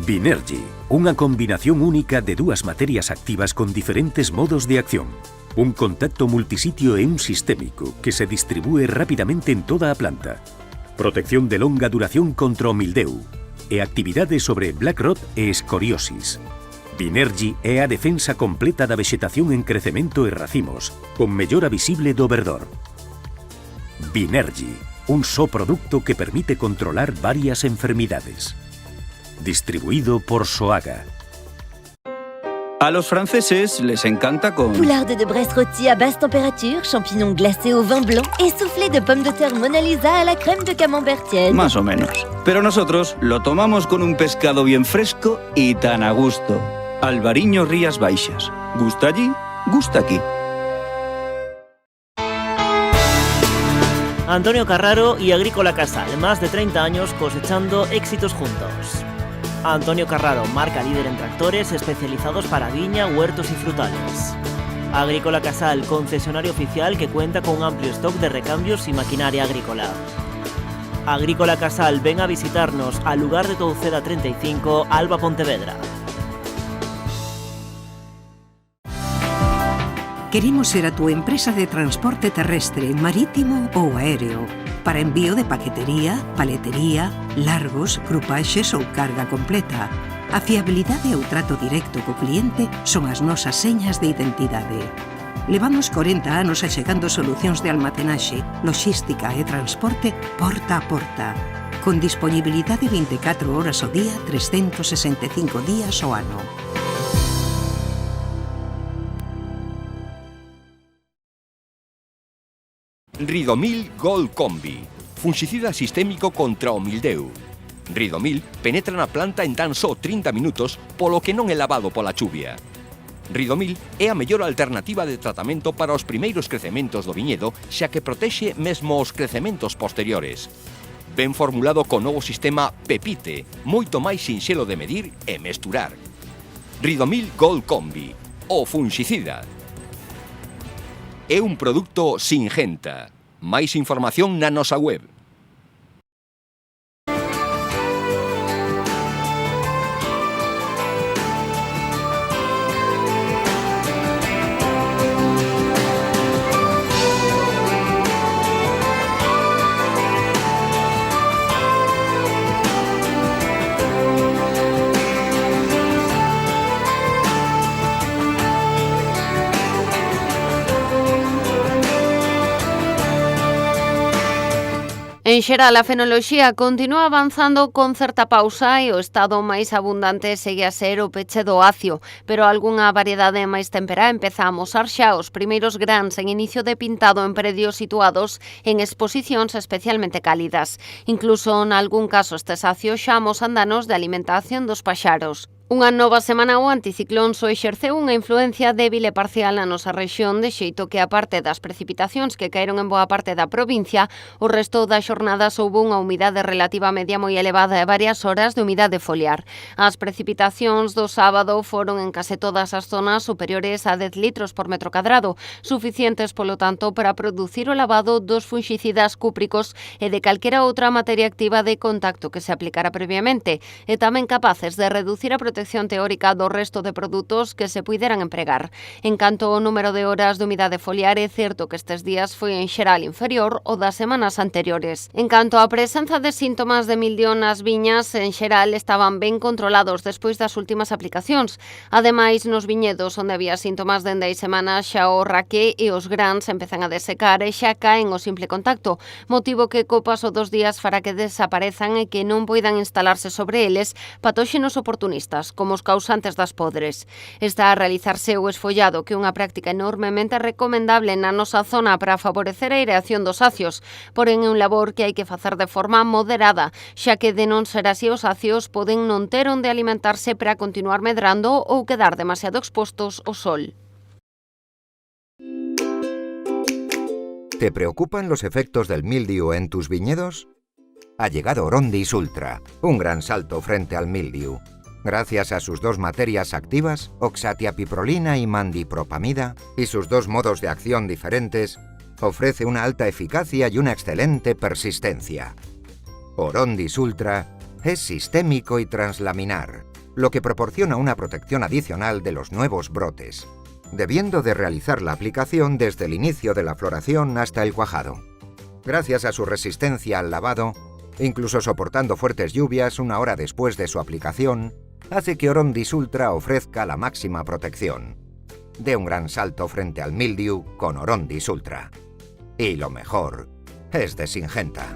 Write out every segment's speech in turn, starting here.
Binergy, unha combinación única de dúas materias activas con diferentes modos de acción. Un contacto multisitio e un sistémico que se distribúe rapidamente en toda a planta. Protección de longa duración contra o mildeu e actividade sobre black rot e escoriosis. Binergy é a defensa completa da vexetación en crecemento e racimos, con mellora visible do verdor. Binergy, un só produto que permite controlar varias enfermidades. Distribuido por Soaga. A los franceses les encanta con... Poularde de Brest rôti à basse température, champignons glacés au vin blanc et soufflé de pommes de terre Mona Lisa à la crème de camembert tiède. Más o menos. Pero nosotros lo tomamos con un pescado bien fresco y tan a gusto. Albariño Rías Baixas. Gusta allí, gusta aquí. Antonio Carraro y Agrícola Casal, más de 30 años cosechando éxitos juntos. Antonio Carraro, marca líder en tractores especializados para viña, huertos y frutales. Agrícola Casal, concesionario oficial que cuenta con un amplio stock de recambios y maquinaria agrícola. Agrícola Casal, ven a visitarnos al lugar de Touceda 35, Alba, Pontevedra. Queremos ser a tu empresa de transporte terrestre, marítimo ou aéreo para envío de paquetería, paletería, largos, grupaxes ou carga completa. A fiabilidade e o trato directo co cliente son as nosas señas de identidade. Levamos 40 anos achegando solucións de almacenaxe, logística e transporte porta a porta, con disponibilidade 24 horas ao día, 365 días ao ano. Ridomil Gold Combi, fungicida sistémico contra o mildeu. Ridomil penetra na planta en tan só 30 minutos, polo que non é lavado pola chuvia. Ridomil é a mellor alternativa de tratamento para os primeiros crecementos do viñedo, xa que protexe mesmo os crecementos posteriores. Ben formulado co novo sistema Pepite, moito máis sinxelo de medir e mesturar. Ridomil Gold Combi, o fungicida. É un produto Singenta. Máis información na nosa web. En xeral, a fenoloxía continúa avanzando con certa pausa e o estado máis abundante segue a ser o peche do acio, pero algunha variedade máis temperá empeza a amosar xa os primeiros grans en inicio de pintado en predios situados en exposicións especialmente cálidas. Incluso, nalgún caso, estes acios xa amosan danos de alimentación dos paxaros. Unha nova semana o anticiclón só exerceu unha influencia débil e parcial na nosa rexión, de xeito que, a parte das precipitacións que caeron en boa parte da provincia, o resto da xornada soubo unha humidade relativa media moi elevada e varias horas de humidade foliar. As precipitacións do sábado foron en case todas as zonas superiores a 10 litros por metro cadrado, suficientes, polo tanto, para producir o lavado dos fungicidas cúpricos e de calquera outra materia activa de contacto que se aplicara previamente, e tamén capaces de reducir a protección teórica do resto de produtos que se puideran empregar. En canto ao número de horas de humidade foliar, é certo que estes días foi en xeral inferior ao das semanas anteriores. En canto á presenza de síntomas de mildio nas viñas, en xeral estaban ben controlados despois das últimas aplicacións. Ademais, nos viñedos onde había síntomas dende hai semanas, xa o raque e os grans empezan a desecar e xa caen o simple contacto, motivo que co paso dos días fará que desaparezan e que non poidan instalarse sobre eles patóxenos oportunistas, como os causantes das podres. Está a realizarse o esfollado, que é unha práctica enormemente recomendable na nosa zona para favorecer a aireación dos acios, porén é un labor que hai que facer de forma moderada, xa que de non ser así os acios poden non ter onde alimentarse para continuar medrando ou quedar demasiado expostos ao sol. ¿Te preocupan los efectos del mildiu en tus viñedos? Ha llegado Orondis Ultra, un gran salto frente al mildiu. Gracias a sus dos materias activas, oxatiapiprolina y mandipropamida, y sus dos modos de acción diferentes, ofrece una alta eficacia y una excelente persistencia. Orondis Ultra Es sistémico y translaminar, lo que proporciona una protección adicional de los nuevos brotes, debiendo de realizar la aplicación desde el inicio de la floración hasta el cuajado. Gracias a su resistencia al lavado, incluso soportando fuertes lluvias 1 hora después de su aplicación, hace que Orondis Ultra ofrezca la máxima protección. De un gran salto frente al mildiu con Orondis Ultra. Y lo mejor es de Syngenta.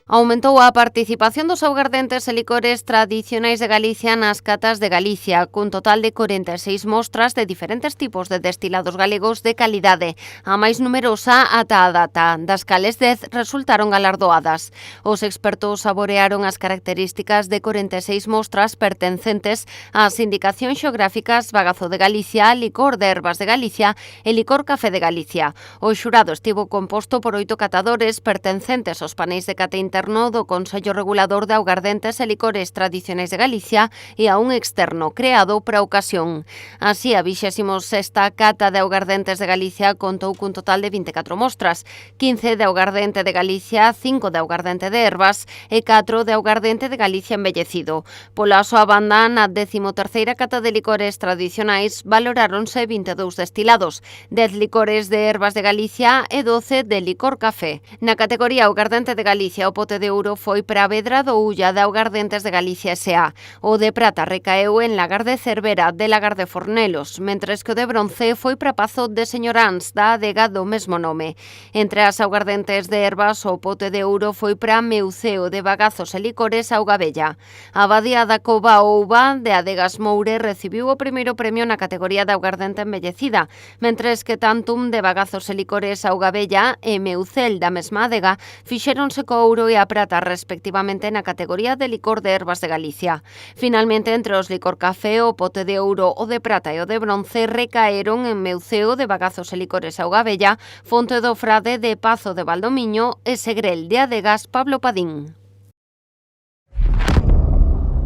Aumentou a participación dos augardentes e licores tradicionais de Galicia nas catas de Galicia, cun total de 46 mostras de diferentes tipos de destilados galegos de calidade, a máis numerosa ata a data, das cales 10 resultaron galardoadas. Os expertos saborearon as características de 46 mostras pertencentes ás indicacións xeográficas Bagazo de Galicia, Licor de Herbas de Galicia e Licor Café de Galicia. O xurado estivo composto por 8 catadores pertencentes aos paneis de cata interno do Consello Regulador de Augardentes e Licores Tradicionais de Galicia e a un externo creado para a ocasión. Así, a 26ª cata de augardentes de Galicia contou cun total de 24 mostras, 15 de augardente de Galicia, 5 de augardente de Herbas e 4 de augardente de Galicia embellecido. Pola súa banda, na 13ª cata de licores tradicionais valoráronse 22 destilados, 10 licores de Herbas de Galicia e 12 de Licor Café. Na categoría augardente de Galicia, o pote de ouro foi para a Vedra do Ulla de Augardentes de Galicia S.A. O de prata recaeu en Lagar de Cervera de Lagar de Fornelos, mentres que o de bronce foi para Pazo de Señoráns da adega do mesmo nome. Entre as augardentes de Herbas, o pote de ouro foi para Meuceo de Bagazos e Licores Augabella. A Abadía da Cova Ouva de Adegas Moure recibiu o primeiro premio na categoría de augardente embellecida, mentres que Tantum de Bagazos e Licores Augabella e Meucel da mesma adega fixéronse co ouro e a prata respectivamente na categoría de licor de Herbas de Galicia. Finalmente, entre os licor café, o pote de ouro, o de prata e o de bronce recaeron en Meuceo de Bagazos e Licores Augabella, Fonte do Frade de Pazo de Valdomiño e Segrel de Adegas Pablo Padín.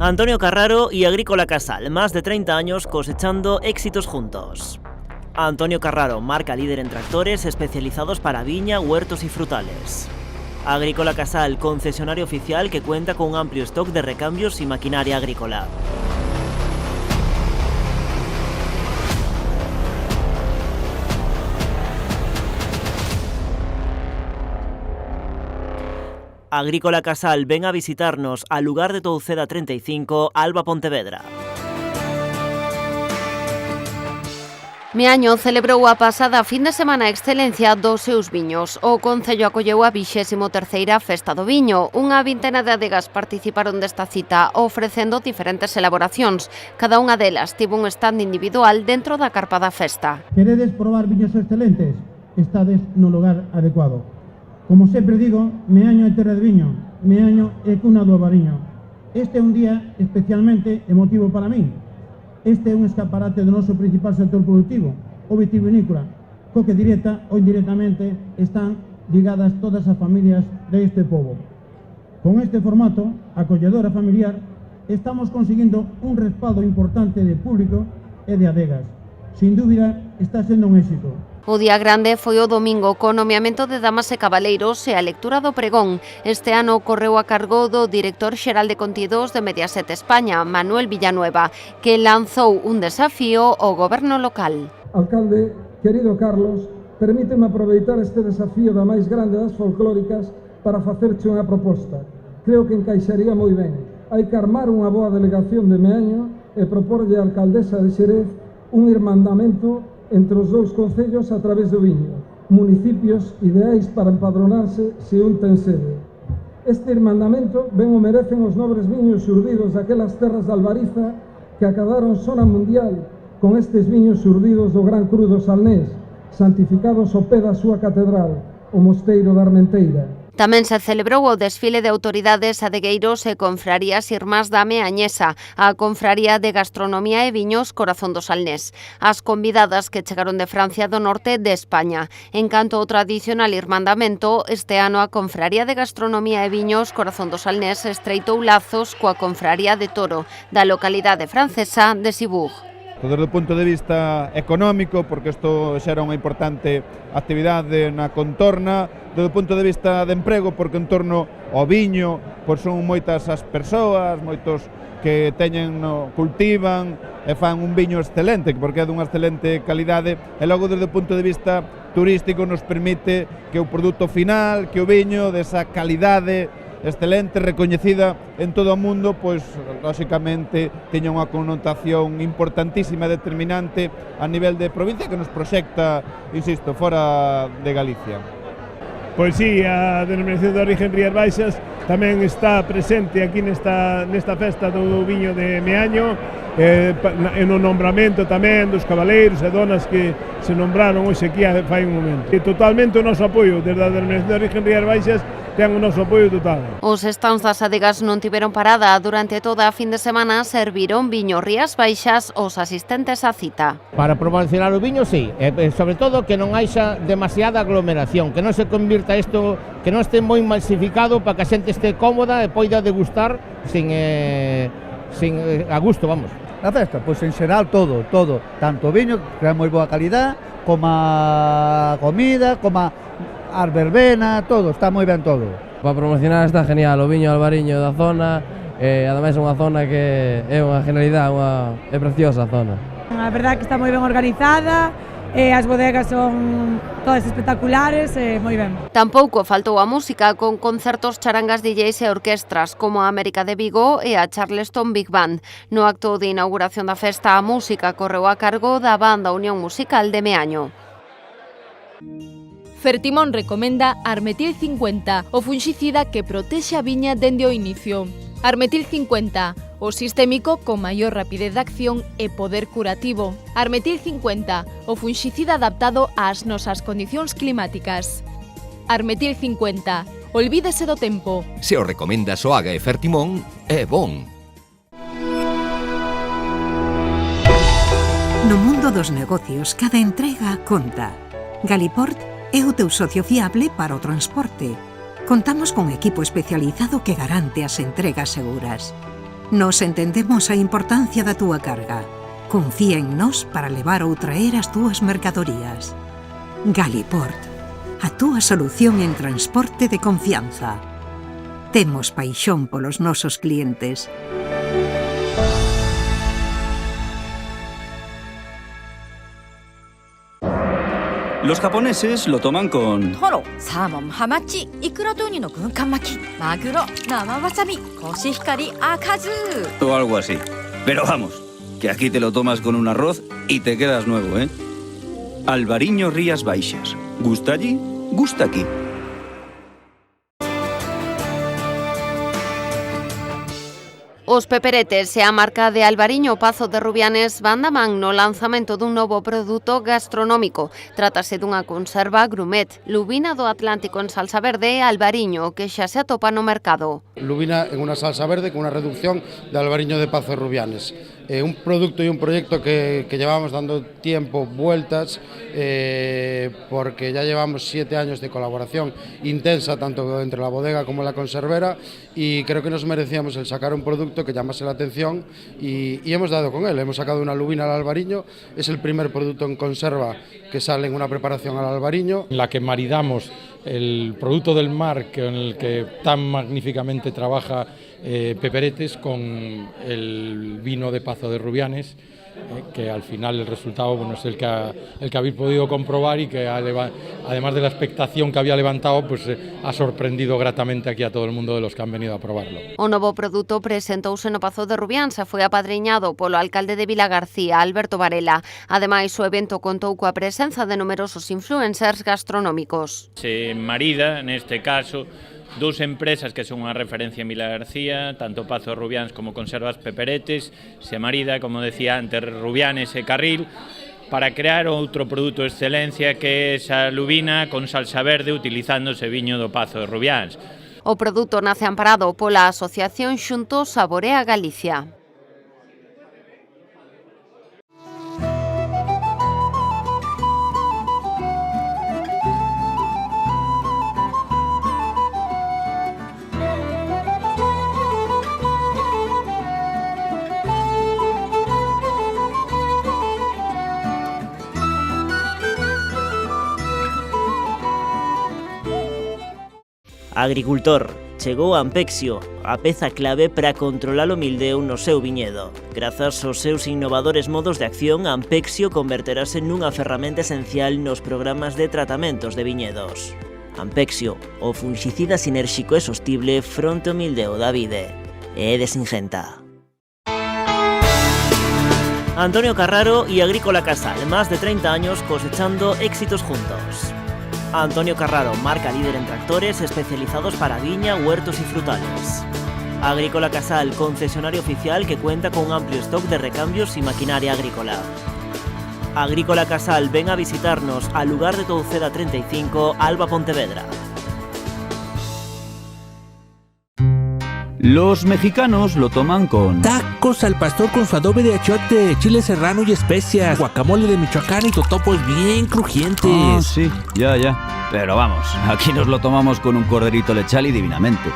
Antonio Carraro y Agrícola Casal, más de 30 años cosechando éxitos juntos. Antonio Carraro, marca líder en tractores especializados para viña, huertos y frutales. Agrícola Casal, concesionario oficial que cuenta con un amplio stock de recambios y maquinaria agrícola. Agrícola Casal, ven a visitarnos al lugar de Touceda 35, Alba Pontevedra. Meaño celebrou a pasada fin de semana a excelencia dos seus viños. O Concello acolleu a 23ª Festa do Viño. Unha vintena de adegas participaron desta cita, ofrecendo diferentes elaboracións. Cada unha delas tivo un stand individual dentro da carpa da festa. Queredes probar viños excelentes? Estades no lugar adecuado. Como sempre digo, Meaño é terra de viño, Meaño é cuna do Albariño. Este é un día especialmente emotivo para min. Este é un escaparate do noso principal sector productivo, o vitivinícola, co que directa ou indirectamente están ligadas todas as familias deste pobo. Con este formato, acolledor e familiar, estamos conseguindo un respaldo importante de público e de adegas. Sin dúbida, está sendo un éxito. O día grande foi o domingo co nomeamento de damas e cabaleiros e a lectura do pregón. Este ano correu a cargo do director xeral de contidos de Mediaset España, Manuel Villanueva, que lanzou un desafío ao goberno local. Alcalde, querido Carlos, permíteme aproveitar este desafío da máis grande das folclóricas para facerche unha proposta. Creo que encaixaría moi ben. Hai que armar unha boa delegación de Meaño e proporlle á alcaldesa de Xerez un irmandamento entre os dous concellos a través do viño, municipios ideais para empadronarse se un ten sede. Este irmandamento ben o merecen os nobres viños xurdidos daquelas terras de Albariza que acadaron sona mundial con estes viños xurdidos do Gran Cru do Salnés, santificados ao pé da súa catedral, o Mosteiro da Armenteira. Tamén se celebrou o desfile de autoridades adegueiros e confrarías irmás da Meañesa, a Confraría de Gastronomía e Viños Corazón do Salnés. As convidadas que chegaron de Francia do norte de España. En canto ao tradicional irmandamento, este ano a Confraría de Gastronomía e Viños Corazón do Salnés estreitou lazos coa Confraría de Toro, da localidade francesa de Cibourg. desde o punto de vista económico, porque isto xera unha importante actividade na contorna, desde o punto de vista de emprego, porque en torno ao viño pois son moitas as persoas, moitos que teñen, cultivan e fan un viño excelente, porque é dunha excelente calidade, e logo desde o punto de vista turístico nos permite que o produto final, que o viño desa calidade excelente, recoñecida en todo o mundo, pois, lóxicamente, teña unha connotación importantísima e determinante a nivel de provincia que nos proxecta, insisto, fora de Galicia. Pois sí, a denominación de origen Rías Baixas tamén está presente aquí nesta festa do viño de Meaño, no nombramento tamén dos cabaleiros e donas que se nombraron hoxe aquí fai un momento. E totalmente o noso apoio, desde a denominación de origen Rías Baixas, ten o noso apoio total. Os stands das adegas non tiveron parada. Durante toda a fin de semana serviron viño Rías Baixas os asistentes á cita. Para promocionar o viño, sí, sobre todo que non haxa demasiada aglomeración, que non se convirta isto, que non este moi masificado para que a xente este cómoda e poida degustar a gusto, vamos. Na festa, pois en xeral todo, tanto o viño, que é moi boa calidad, como a comida, como a verbena, todo, está moi ben todo. Para promocionar está genial, o viño albariño da zona, ademais é unha zona que é unha genialidade, é preciosa a zona. A verdade que está moi ben organizada, as bodegas son todas espectaculares, moi ben. Tampouco faltou a música, con concertos, charangas, DJs e orquestras, como a América de Vigo e a Charleston Big Band. No acto de inauguración da festa, a música correu a cargo da banda Unión Musical de Meaño. Fertimón recomenda Armetil 50, o funxicida que protexe a viña dende o inicio. Armetil 50, o sistémico con maior rapidez de acción e poder curativo. Armetil 50, o funxicida adaptado ás nosas condicións climáticas. Armetil 50, olvídese do tempo. Se o recomenda Soaga e Fertimón, é bon. No mundo dos negocios, cada entrega conta. Galiport é o teu socio fiable para o transporte. Contamos con equipo especializado que garante as entregas seguras. Nos entendemos a importancia da túa carga. Confía en nós para levar ou traer as túas mercadorías. Galiport, a túa solución en transporte de confianza. Temos paixón polos nosos clientes. Los japoneses lo toman con... Toro, salmon, hamachi, ikura to uni no gunkan maki, maguro, nama wasabi, koshihikari, akazu. o algo así. Pero vamos, que aquí te lo tomas con un arroz y te quedas nuevo, ¿eh? Albariño Rías Baixas. ¿Gusta allí? Gusta aquí. Os peperetes e a marca de Albariño Pazo de Rubianes van da man no lanzamento dun novo produto gastronómico. Trátase dunha conserva grumet, lubina do Atlántico en salsa verde e albariño, que xa se atopa no mercado. Lubina en una salsa verde con una reducción de albariño de Pazo de Rubianes. Un producto y un proyecto que llevamos dando tiempo, vueltas, porque ya llevamos 7 años de colaboración intensa, tanto entre la bodega como la conservera, y creo que nos merecíamos el sacar un producto que llamase la atención y hemos dado con él. Hemos sacado una lubina al albariño, es el primer producto en conserva que sale en una preparación al albariño. En la que maridamos el producto del mar con el que tan magníficamente trabaja Peperetes con el vino de Pazo de Rubianes, que al final el resultado es el que habéis podido comprobar y que además de la expectación que había levantado, pues ha sorprendido gratamente aquí a todo el mundo de los que han venido a probarlo. O novo produto presentouse no Pazo de Rubiáns e foi apadriñado polo alcalde de Vilagarcía, Alberto Varela. Ademais, o evento contou coa presenza de numerosos influencers gastronómicos. Se marida, neste caso, dous empresas que son unha referencia en Vilagarcía, tanto Pazo de Rubiáns como Conservas Peperetes, se marida, como decía antes, Rubianes e Carril, para crear outro produto de excelencia que é esa lubina con salsa verde utilizando ese viño do Pazo de Rubiáns. O produto nace amparado pola asociación Xuntos Saborea Galicia. Agricultor, chegou Ampexio, a peza clave para controlar o mildeu no seu viñedo. Grazas aos seus innovadores modos de acción, Ampexio converterase nunha ferramenta esencial nos programas de tratamentos de viñedos. Ampexio, o fungicida sinérxico e sostible fronte ao mildeu da vide. É de Singenta. Antonio Carraro y Agrícola Casal, más de 30 años cosechando éxitos juntos. Antonio Carraro, marca líder en tractores especializados para viña, huertos y frutales. Agrícola Casal, concesionario oficial que cuenta con un amplio stock de recambios y maquinaria agrícola. Agrícola Casal, ven a visitarnos al lugar de Touceda 35, Alba, Pontevedra. Los mexicanos lo toman con tacos al pastor con su adobe de achiote, chile serrano y especias, guacamole de Michoacán y totopos bien crujientes. Ah, sí, ya. Pero vamos, aquí nos lo tomamos con un corderito lechal y divinamente.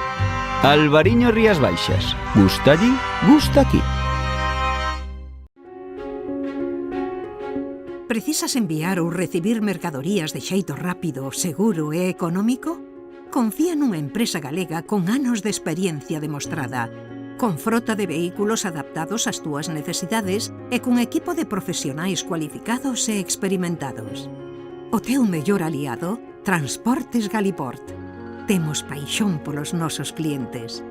Albariño Rías Baixas. Gusta allí, gusta aquí. Precisas enviar ou recibir mercadorías de xeito rápido, seguro e económico? Confía nunha empresa galega con anos de experiencia demostrada, con frota de vehículos adaptados ás túas necesidades e cun equipo de profesionais cualificados e experimentados. O teu mellor aliado, Transportes Galiport. Temos paixón polos nosos clientes.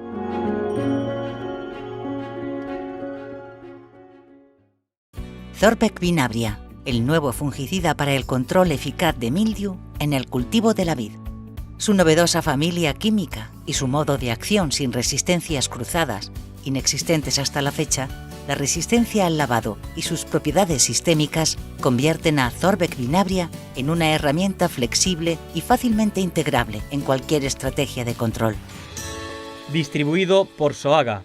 Zorvec Vinabria, el nuevo fungicida para el control eficaz de mildiu en el cultivo de la vid. Su novedosa familia química y su modo de acción sin resistencias cruzadas, inexistentes hasta la fecha, la resistencia al lavado y sus propiedades sistémicas convierten a Zorvec Vinabria en una herramienta flexible y fácilmente integrable en cualquier estrategia de control. Distribuido por Soaga.